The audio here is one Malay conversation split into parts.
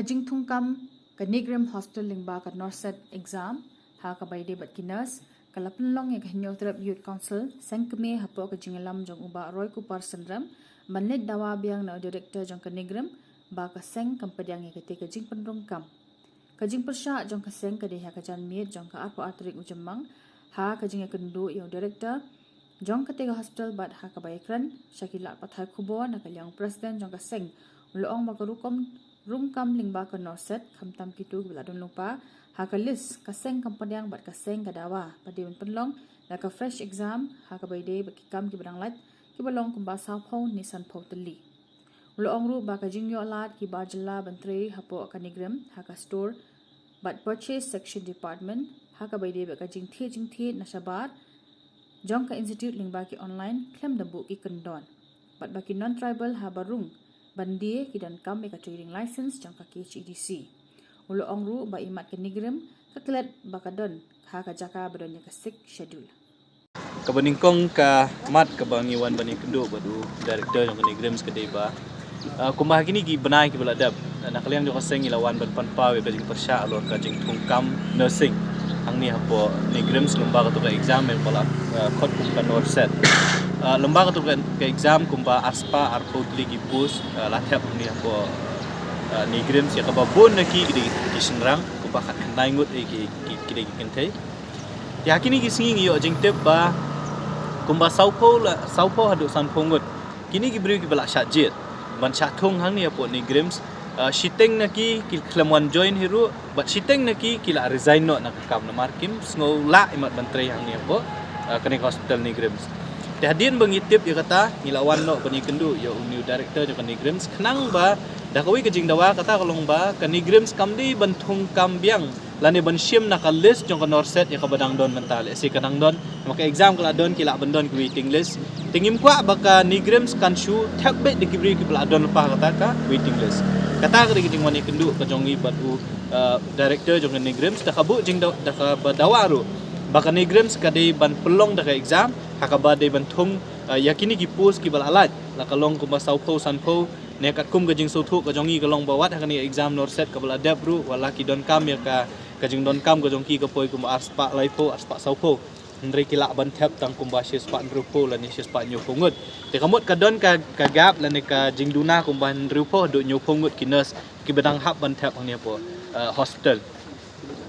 Kajing thungkam Kanigram hostel lingba ka Norset exam ha ka by day bat kinas kalapan long ya kanyo trap youth council sengkeme hapo ka jingalam jong uba roy ku parsandram manlet dawa biang na director jong Kanigram ba ka seng kampadiang ya kete kajing penrungkam kajing persya jong ka seng ka deha ka jan miet jong ka apo atrik ujamang ha kajing ya kendu yang director jong ketiga hospital bat ha ka baikran Shakila pathai kubo na kalyang president jong ka seng uloong makarukom rungkam lingba ka Norset kamtam kitu biladon lupa ha ka list kaseng kampanyang bat kaseng kadawa padiun penlong la ka fresh exam ha ka bayde bakikam ki badang lat ki balong kumba saphau nisan photeli uloong ru ba ka jingyo lat ki barjala bantre hapo Kanigram ha ka store bat purchase section department ha ka bayde ba ka jingthi nasabat jong ka institute lingba ki online claim dambu ki kendon bat baki non tribal ha barung bandie kidan kam ka trading license jang ka KHEDC ulo ongru ba imat Kanigram kaklet bakadon ha ka jaka badonnya ka sik schedule kabaningkong ka mat kabangiwan bani kendo badu director jang Kanigram kedai ba kumbah kini gi benai ki beladap nakaliang jo kaseng ilawan ban panpa we kajing persya alor kajing thungkam nursing angni hapo Kanigram lomba ka to exam el pala khot kum ka Norset lomba ka to ka exam kumba aspa arpo ligi pus lathap ni hapo Kanigram sia ka babon naki ki senrang kumba khat naingut ki kente ya kini ki singi yo jing tep ba kumba saupo hadu san pongot kini ki bri ki bala syajit ban chathong hang ni hapo Kanigram shiteng naki ki klamwan join hiru but shiteng naki kila resign no nak kam na markim sngo la imat bantre hang ni hapo Kanigram hospital Kanigram Hadian bangitip ya kata nilawan no bani kendu ya new director jo Kanigram kenang ba dakawi kajing dawa kata kalong ba Kanigram kamdi bantung kambiang lani ban shim na ka list jong ka Norset ya ka badang don mental si kanang don maka exam kala don kila bandon ki waiting list tingim kwa baka Kanigram kan shu thakbe de kibri ki bla don pa kata ka waiting list kata ka kajing wani kendu ka jongi batu director jong Kanigram dakabu jing daka badawa ru baka Kanigram kadai ban pelong daka exam hakaba de bantung yakini ki post ki balalat la kalong kumba saupo sanpo ne kat kum gajing sotu ka jongi kalong bawat hakani exam Norset ka baladap bru wala ki don kam ya ka kajing don kam ka jongki ka poi kumba arspa laipo arspa saupo ndre kila ban thap tang kumba shispa ndrupo la ni shispa nyu pungut te kamot ka don ka gap la ne ka jingduna kumba ndrupo do nyu pungut ki nurse ki bedang hap ban thap hang ni po hospital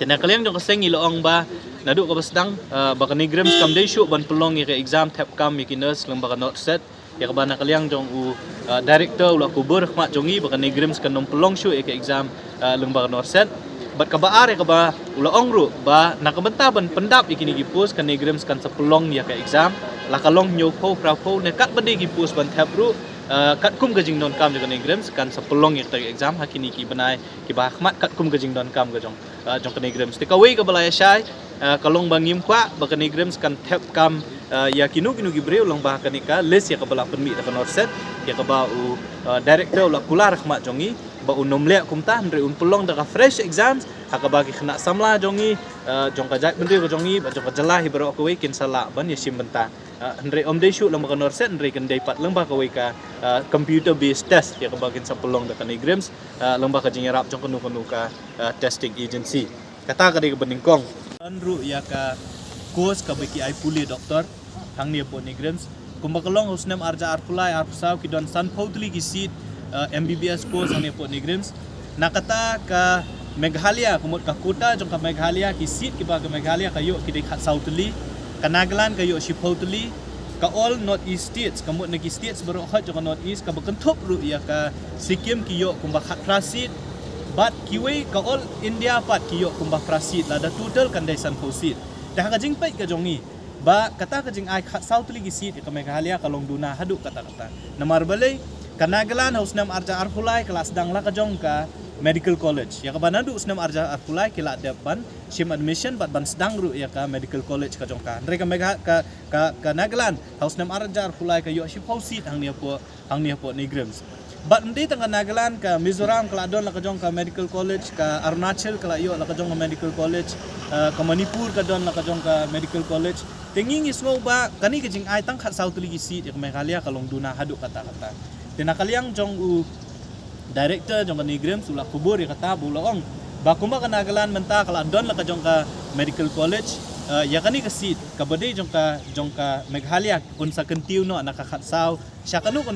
tena kalian jong kaseng iloong ba nadu ka basdang baka Kanigram kam day show ban pelong ya ka exam tap kam ya nurse lang baka Norset ya ka bana kaliang jong director ula kubur khmat jongi baka Kanigram kan nom pelong show ya ka exam lang baka Norset bat ka baar ya ka ba ula ongru ba nakabenta ban pendap ikini gipus Kanigram kan sepelong ya ka exam la kalong nyopo prapo ne kat bade gipus ban tap ru kat kum gajing don kam jong Kanigram kan sepelong ya ka exam hakini ki banai ki ba khmat kat kum gajing don kam ga jong Kanigram tikawai ka balaya syai kalong bangim kwa baka Kanigram kan tap kam ya kinu gibreu long bah kanika list ya ka bala permi da Norset ya ka ba director la kular khmat jongi ba unomle kumta ndre un pelong da fresh exams hakaba ki khna samla jongi jong ka jat bende ko jongi ba jong ka jala hibro ko we kin sala ban ya sim benta ndre om de shu long baka Norset ndre kan dai pat long ba ka we ka computer based test ya ka ba kin sa pelong da Kanigram long ba ka jingarap jong kanu ka testing agency kata ka de beningkong anru ya ka course ka beki ai puli doktor hang ni po Kanigram kumbakalong husnam arja arpulai arpsau ki don san pautli ki seat MBBS course hang ni po Kanigram nakata ka Meghalaya kumot ka kota jong ka Meghalaya ki seat ki ba ka Meghalaya kayo ki de khat sautli ka Nagaland kayo si pautli ka all north east states kamot na ki states baro khat jong ka north east ka bakentop ru ya ka Sikkim ki yo kumba khat prasit but kiwe ka all India pat kiyo kumba prasit la da total kan dai san pausit dah ka jing pai ka jongi ba kata ka jing ai khat south ligi sit ka Meghalaya ka long duna hadu kata namar balai ka Nagaland hausnam arja arpulai kelas dang la ka jong ka medical college ya ka banadu usnam arja arpulai kila depan sim admission bat ban sedang ru ya ka medical college ka jong ka ndre ka Nagaland hausnam arja arpulai ka yo si pausit hang ni po Kanigram But hindi tanga Nagaland ka Mizoram kala don la ka jong ka medical college ka Arunachal kala yo la ka jong ka medical college ka Manipur ka don la ka jong ka medical college tinging ismo ba kani ka jing ai tang khat south ligi seat ka Meghalaya ka long duna hadu kata tinakaliang jong director jong ka ni Grims ula kubur ya kata bula ong ba kuma kanagalan menta kala don la ka jong ka medical college ya kani ka seat ka bade jong ka Meghalaya kun sa kentiu no nakakhatsaw siya kanu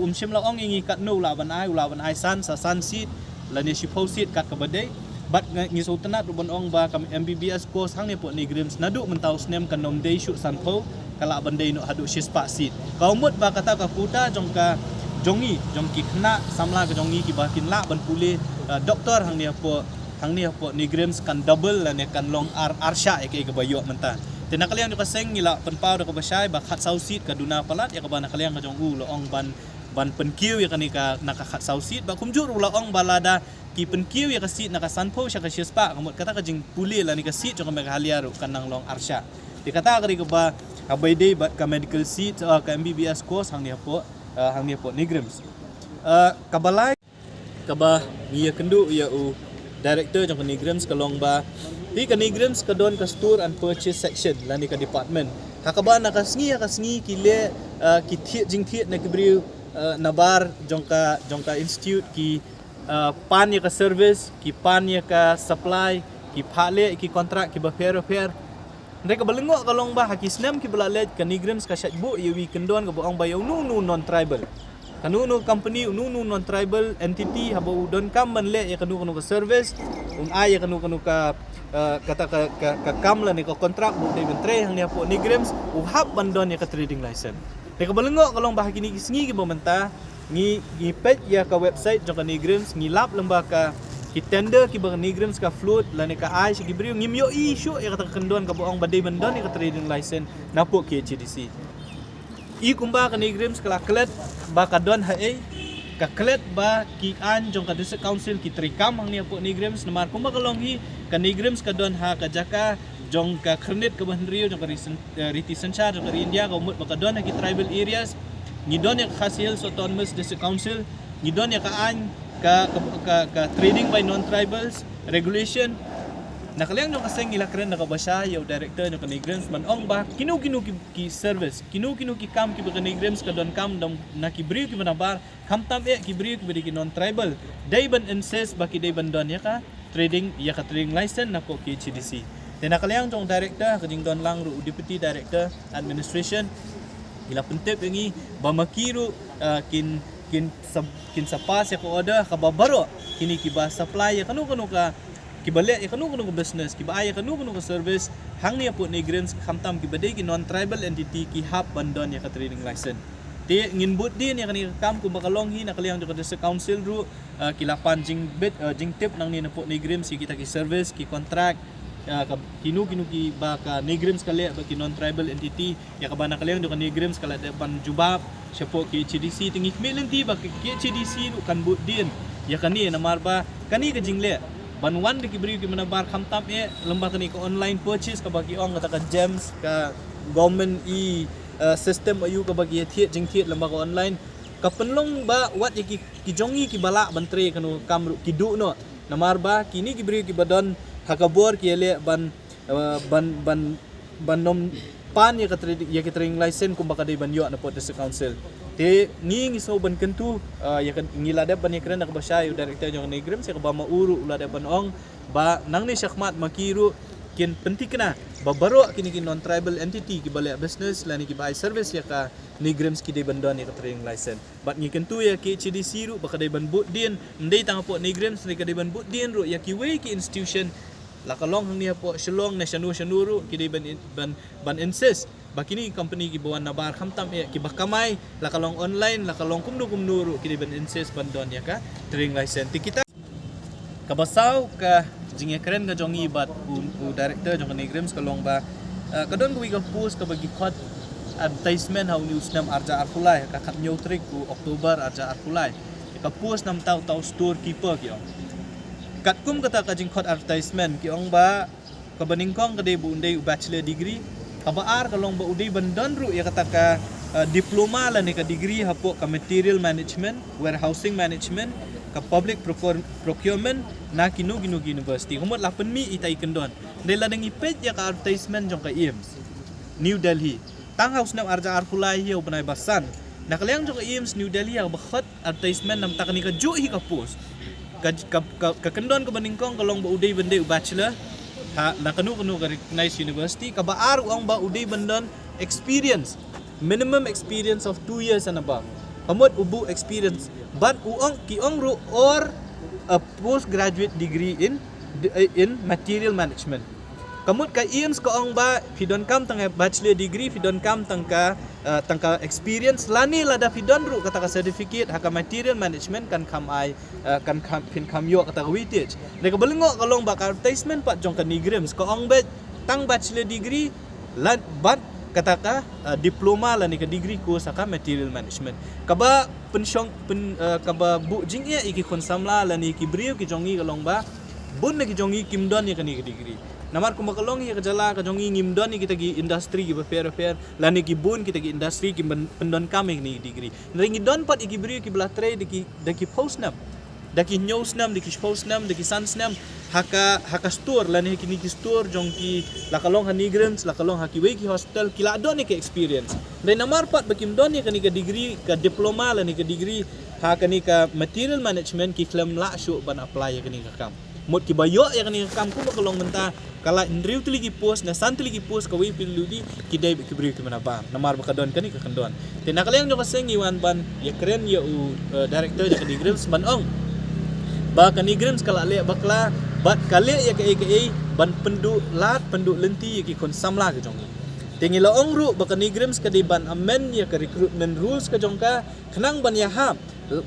umsim la ong ingi kat no ulaban ai san sa san seat la ni sipo seat kat ka bade bat ngi so tanat rubon ong ba kam MBBS course hang ni po ni Grims nadu mentau snem kan nom day shoot sanpo kala bandai no hadu shispa seat kaumut ba kata ka puta jong ka jongi jongki kena samla ke jongi ki bakin la ban pulih doktor hang ni po ni Grims kan double la ne kan long arsha ke bayok menta tena kalian ka seng ngila penpau ka basai ba khat sausit ka duna palat ya ka bana kalian ka jong lo ong ban penkiu ya kan ka naka khat sausit ba kumjur ula ong balada ki penkiu ya ka sit naka sanpo sya ka shispa kamut kata ka jing pulih la ni ka sit jong ka Meghalaya ru kan nang long arsha dikata ka ba abai dei ba ka medical seat ka MBBS course hang ni po ni Grims kabalai kaba ngia kendu ya director jong ni Grims kalong ba hi ka ni Grims ka don ka store and purchase section lani ka department hakaba na kasngi kile ki thiet jing thiet na kibriu nabar jong ka institute ki pan ya ka service ki pan ya ka supply ki phale ki contract ki ba fair mereka belengok kalong bah hakisnam ki belalej ka ni Grims ka syatbu yewi kendon ka boang bayau nu non tribal kanu company nu non tribal entity habo don kam ban le ya kanu ka service ay kanu ka kata ka kam la ni ka contract bu de bentre hang ni po ni Grims hab ban don ya ka trading license mereka belengok kalong bah kini kisngi ki bomenta ngi page ya ka website jong ka ni Grims ngi lap lembah ka ki tender ki bang ni Grims ka float la ne ka ai si gibriu ngimyo issue ya kata kendon ka boong badai bandon ni ka trading license napo ki HDC i kumba ka ni Grims kala klet ba ka don ha ka klet ba ki an jong ka district council ki trikam hang ni po ni Grims namar kumba ka longhi ka ni Grims ka don ha ka jaka jong ka kredit ka banrio jong ka riti sancha jong ka India ka umut ba ka don ha ki tribal areas ni don ya ka Khasi Hills Autonomous District Council ni don ya ka an ka trading by non-tribals regulation nakaliang nyo kaseng ilakren nakabasya yaw director nyo ka ni Grims man ong ba kinu ki service kinu ki kam ki ka ni Grims ka don kam dam nakibriu ki manabar kam tam ki briu ki non-tribal day ban insist ba ki day ban don ya ka trading license na po ki HDC then nakaliang jong director ka jing don lang ru deputy director administration ila pentep yangi ba makiru kin sapa ya ko order ka babaro kini kiba supply ya kanu ka kibale ya kanu ka business kiba ay kanu ka service hang niya po ni Grims khamtam kibade ki non tribal entity ki hab bandon ya ka trading license ti nginbut din ya kani kam ku bakalong hi nakaliang ka sa council ru kilapan jing tip nang ni na po ni Grims kita ki service ki contract kinu ki ba ka ni Grims kali ba ki non tribal entity ya ka ba nakaliang ka ni Grims kala depan jubab siya po ki HDC tingik melenti ba ki HDC kan but din ya kani namar ba kani ka jingle banwan di kibri ki manabar khamtam lembah kani ko online purchase ka bagi ong kata ka gems ka government system ayu ka bagi thiet jing thiet lembah ko online ka penlong ba wat ki jongi ki bala bantre kanu kamru ki du no namar ba kini kibri ki badon hakabor ki ele ban nom pan ya ka trading license kung baka day banyo na po sa council te ngi so ban kentu ya kan ngilada ban ya kren na ba siya yung director yung ni Grims ya ka ba mauru ulada ban ong ba nang ni syakmat makiru kin penting na babaro kini non tribal entity ki balik business lani ki buy service ya ka ni Grims ki day bandon ya ka trading license but ngi kentu ya ki HDC ru baka day ban but din ndai tang po ni Grims ni ka day ban but din ru ya ki way ki institution lakalong hang niya po silong na syanuru kidi ban insist bakini company ki bawan na bar khamtam ki bakamay lakalong online lakalong kumnuru kidi ban insist bandon ya ka trading license kita kabasaw ka jing keren ka jong ibat u director jong ni Grims kalong ba kadon ko ka post ka bagi khot advertisement how news nam arja arkulay ka khatnyo trick u October arja arkulay ka post nam taw store keeper kyo katkum kata ka jing khot advertisement ki ong ba kabaningkong ka de bu undai bachelor degree kabaar kalong ba udai bandon ru ya kata ka diploma la ni ka degree hapo ka material management warehousing management ka public procurement na Kinugi University humot lapan mi itai kendon dela dengi page ya ka advertisement jong ka IEMS New Delhi tang house nam arja arkulai hiu panai basan nakaliang jo ka IEMS New Delhi ya bakhat advertisement nam takani ka jo hi ka post ka kendon ka baningkong kalong ba uday bende bachelor ha nakanu ka recognized university ka ba aru ang ba uday bandon experience minimum experience of 2 years and above kamot ubu experience but uong kiong ru or a postgraduate degree in material management kamut ka IEMS ko ang ba fidon kam tang bachelor degree fidon kam tang ka experience lani lada fidon ru kata ka certificate haka material management kan kam ai kan kam yo kata weightage ne ka balingo kalong ba advertisement pat jong ka nigrims ko ang ba tang bachelor degree lan bat kata ka diploma lani ka degree ko saka material management kaba pensyong kaba bu jingya iki konsamla lani ki brio ki jongi kalong ba bun na ki jongi kimdon ya kani ka degree namar ko makalong ya kajala ka jongi ngimdon ni kita gi industry gi fair lani ki bun kita gi industry ki pendon kami ni degree ringi don pat iki brio ki blatre daki postnam daki newsnam daki postnam daki sunsnam haka store lani ki store jong ki lakalong hanigrams lakalong haki weki hospital kila don ni ke experience dai namar pat bakim don ni kani ka degree ka diploma lani ka degree haka ni ka material management ki klam la shu ban apply ya kani ka kam mot ki bayo ya kani ka kam ku makalong menta kala indriu tuli ki post na san tuli ki post ka wi piludi ki dai ki bri ki manaba namar bakadon kani ka kandon te nakalayang jo kaseng iwan ban ya keren ya director ya kani grims ban ong ba kani grims kala le bakla bat kale ya ka ban pendu lenti ya ki kon samla ka jongi tingi la ong ru ba kani grims ka di ban amen ya ka recruitment rules ka jongka khnang ban ya hap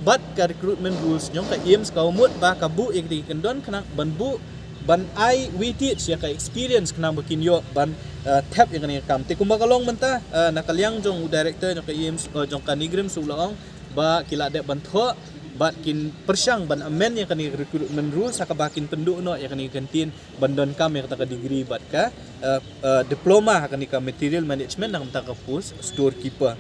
bat ka recruitment rules jong ka IEMS ka umut ba ka bu ya ki kandon khnang ban bu ban ai weightage ya ka experience kena bakin yo ban tap yang kena kam te kumbakalong menta nakaliang jong director jong ka IEMS jong ka nigrim sulaong ba kila de ban tho bat kin persyang ban amen yang kena recruitment rules saka bakin pendu no yang kena kantin bandon kam yang kata degree bat ka diploma kena ka material management nang ta ka post storekeeper